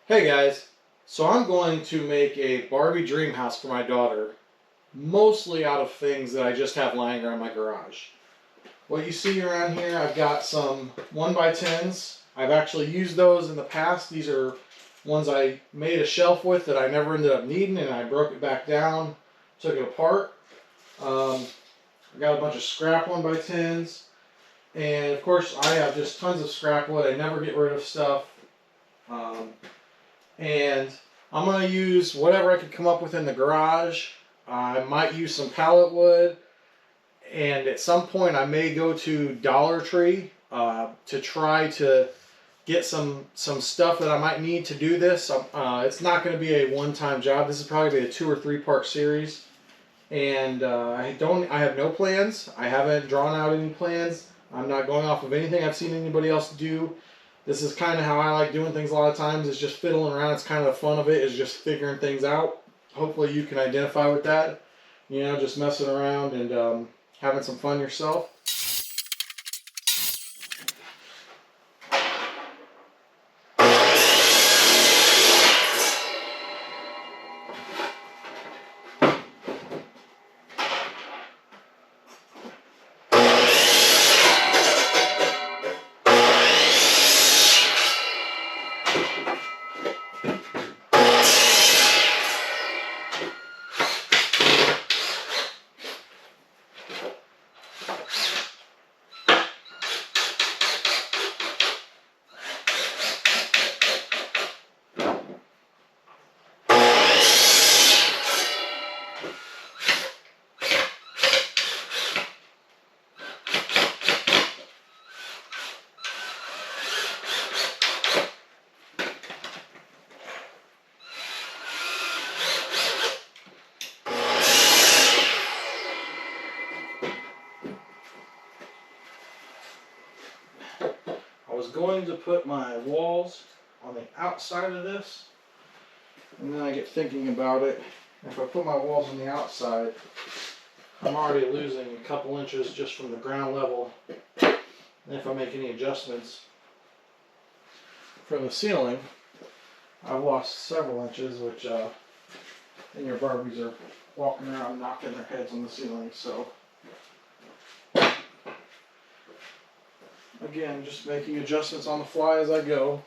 Hey guys, so I'm going to make a Barbie dream house for my daughter, mostly out of things that I just have lying around my garage. What you see around here, I've got some 1x10s. I've actually used those in the past. These are ones I made a shelf with that I never ended up needing, and I broke it back down, took it apart. I got a bunch of scrap 1x10s, and of course I have just tons of scrap wood. I never get rid of stuff. And I'm going to use whatever I can come up with in the garage. I might use some pallet wood, and at some point I may go to Dollar Tree to try to get some stuff that I might need to do this. It's not going to be a one-time job. This is probably a 2 or 3 part series, and I have no plans. I haven't drawn out any plans. I'm not going off of anything I've seen anybody else do. This is kind of how I like doing things a lot of times, is just fiddling around. It's kind of the fun of it, is just figuring things out. Hopefully you can identify with that. You know, just messing around and having some fun yourself. I was going to put my walls on the outside of this, and then I get thinking about it. If I put my walls on the outside, I'm already losing a couple inches just from the ground level. And if I make any adjustments from the ceiling, I've lost several inches, which and your Barbies are walking around knocking their heads on the ceiling. So again, just making adjustments on the fly as I go.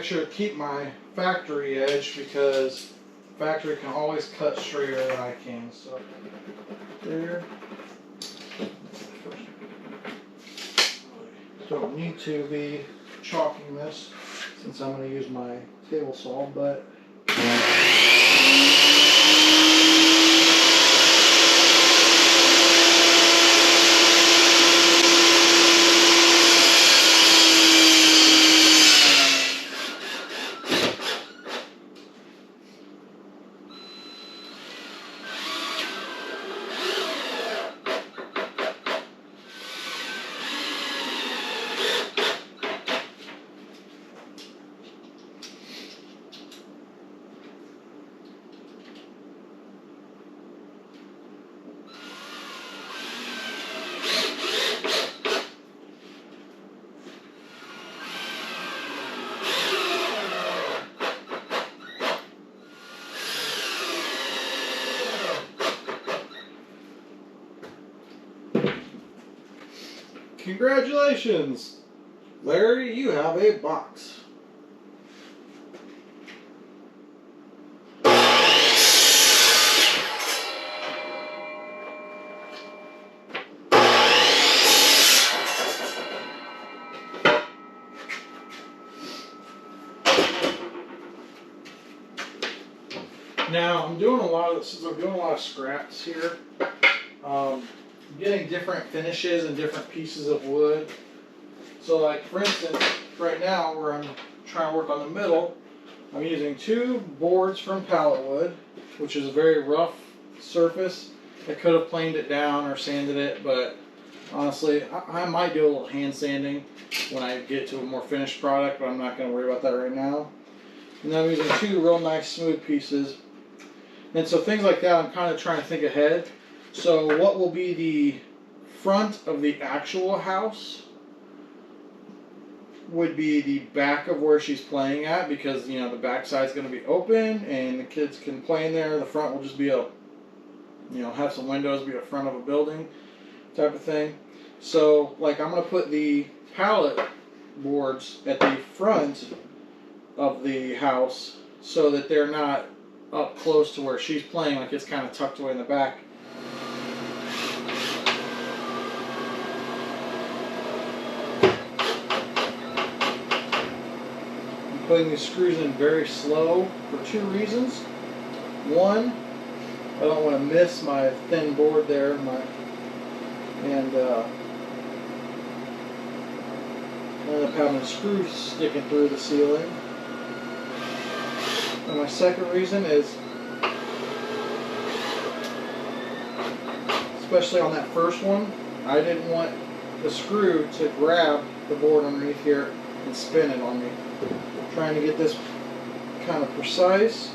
make sure to keep my factory edge because factory can always cut straighter than I can. So there. Don't need to be chalking this since I'm going to use my table saw, but congratulations, Larry, you have a box. Now I'm doing a lot of scraps here. I'm getting different finishes and different pieces of wood. So like for instance, right now where I'm trying to work on the middle, I'm using 2 boards from pallet wood, which is a very rough surface. I could have planed it down or sanded it, but honestly, I might do a little hand sanding when I get to a more finished product, but I'm not going to worry about that right now. And then I'm using 2 real nice smooth pieces. And so things like that, I'm kind of trying to think ahead. So what will be the front of the actual house would be the back of where she's playing at, because you know the back side's going to be open and the kids can play in there. The front will just be a, have some windows, be a front of a building type of thing. So like I'm going to put the pallet boards at the front of the house so that they're not up close to where she's playing, like it's kind of tucked away in the back. I'm putting these screws in very slow for 2 reasons. One, I don't want to miss my thin board there, and end up having a screw sticking through the ceiling. And my second reason is, especially on that first one, I didn't want the screw to grab the board underneath here and spin it on me. I'm trying to get this kind of precise.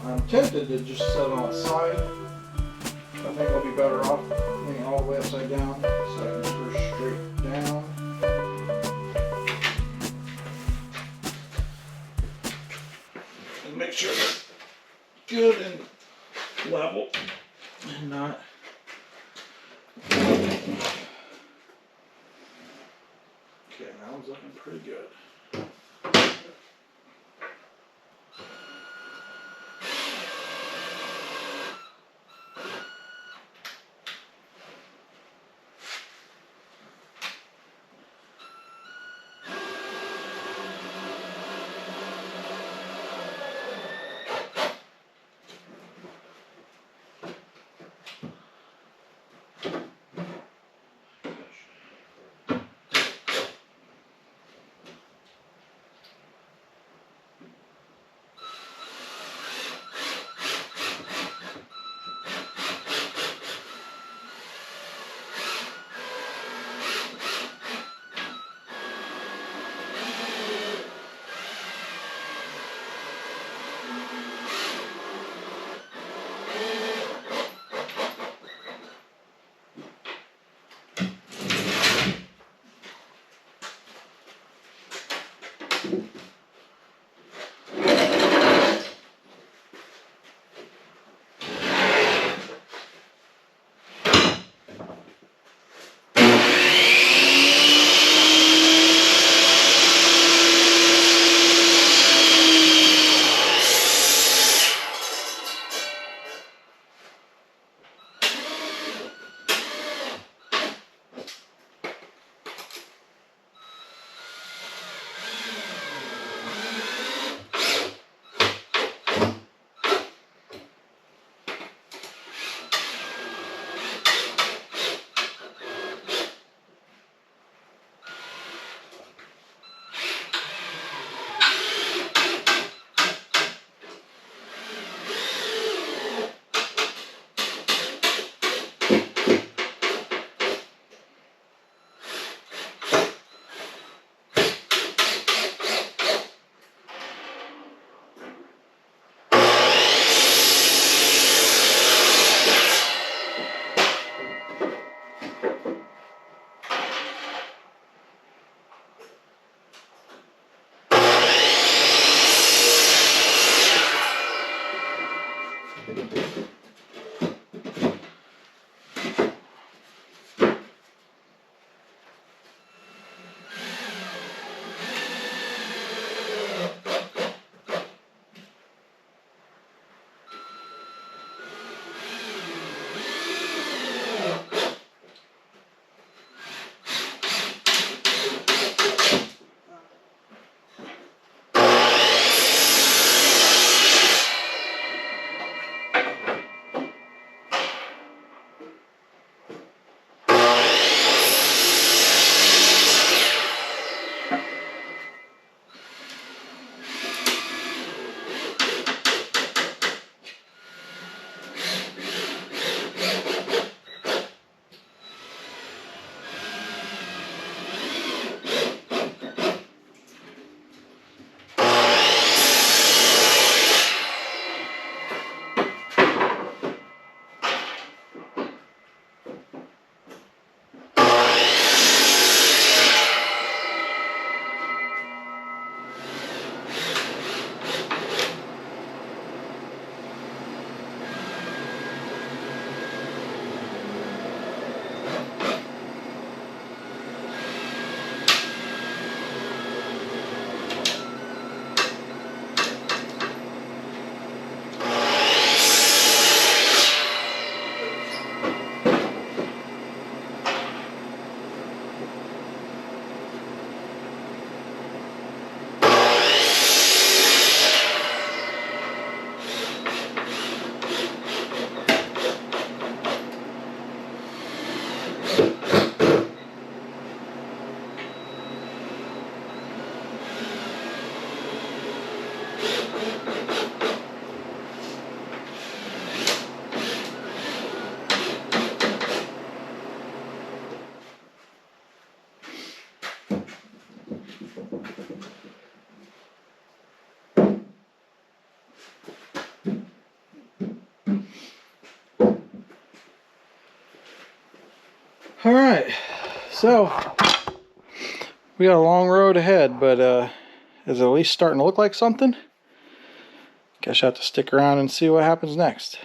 I'm tempted to just set it on its side. I think I'll be better off laying it all the way upside down so I can screw straight down. And make sure it's good and level. Okay, that one's looking pretty good. All right, so we got a long road ahead, but is it at least starting to look like something? Guess I have to stick around and see what happens next.